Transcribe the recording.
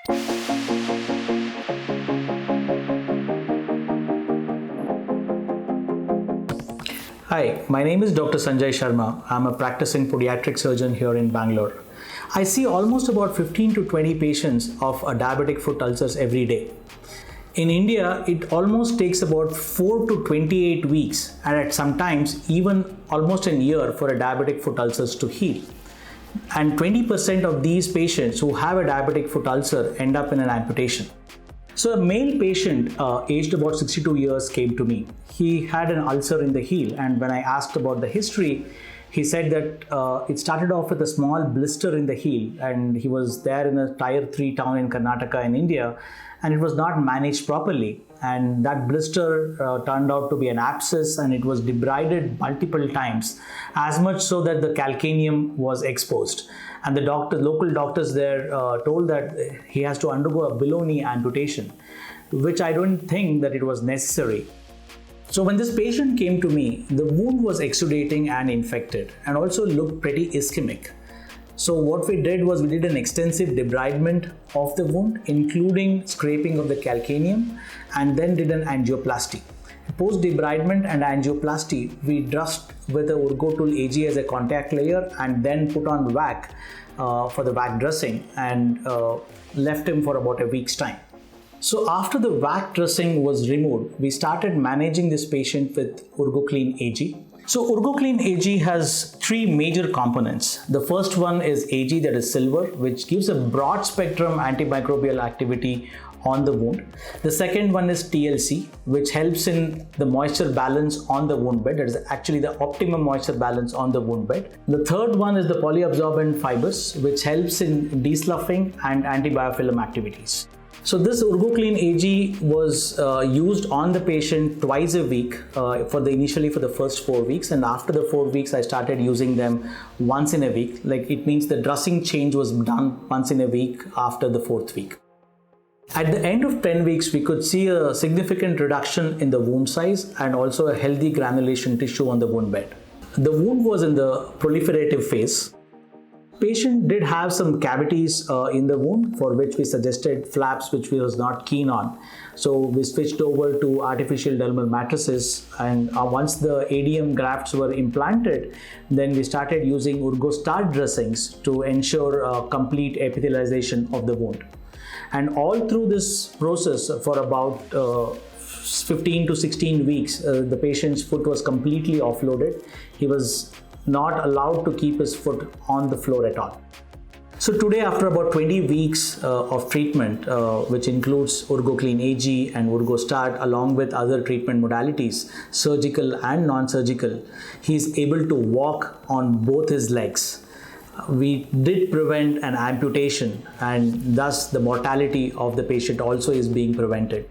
Hi, my name is Dr. Sanjay Sharma. I'm a practicing pediatric surgeon here in Bangalore. I see almost about 15 to 20 patients of diabetic foot ulcers every day. In India, it almost takes about 4 to 28 weeks and at sometimes even almost a year for a diabetic foot ulcers to heal. And 20% of these patients who have a diabetic foot ulcer end up in an amputation. So a male patient aged about 62 years came to me. He had an ulcer in the heel, and when I asked about the history, he said that it started off with a small blister in the heel, and he was there in a tier 3 town in Karnataka in India, and it was not managed properly. And that blister turned out to be an abscess, and it was debrided multiple times, as much so that the calcaneum was exposed. And the local doctors there told that he has to undergo a below knee amputation, which I don't think that it was necessary. So when this patient came to me, the wound was exudating and infected and also looked pretty ischemic. So what we did was we did an extensive debridement of the wound, including scraping of the calcaneum, and then did an angioplasty. Post debridement and angioplasty, we dressed with a UrgoTool AG as a contact layer and then put on VAC for the VAC dressing and left him for about a week's time. So after the VAC dressing was removed, we started managing this patient with UrgoClean AG. So UrgoClean AG has three major components. The first one is AG, that is silver, which gives a broad spectrum antimicrobial activity on the wound. The second one is TLC, which helps in the moisture balance on the wound bed. That is actually the optimum moisture balance on the wound bed. The third one is the polyabsorbent fibers, which helps in desloughing and antibiofilm activities. So this UrgoClean AG was used on the patient twice a week initially for the first 4 weeks, and after the 4 weeks I started using them once in a week. Like, it means the dressing change was done once in a week after the 4th week. At the end of 10 weeks, we could see a significant reduction in the wound size and also a healthy granulation tissue on the wound bed. The wound was in the proliferative phase. Patient did have some cavities in the wound, for which we suggested flaps, which we was not keen on. So we switched over to artificial dermal matrices, and once the ADM grafts were implanted, then we started using UrgoStart dressings to ensure complete epithelialization of the wound. And all through this process for about 15 to 16 weeks, the patient's foot was completely offloaded. He was not allowed to keep his foot on the floor at all. So today, after about 20 weeks of treatment, which includes UrgoClean AG and UrgoStart along with other treatment modalities, surgical and non-surgical, he is able to walk on both his legs. We did prevent an amputation, and thus the mortality of the patient also is being prevented.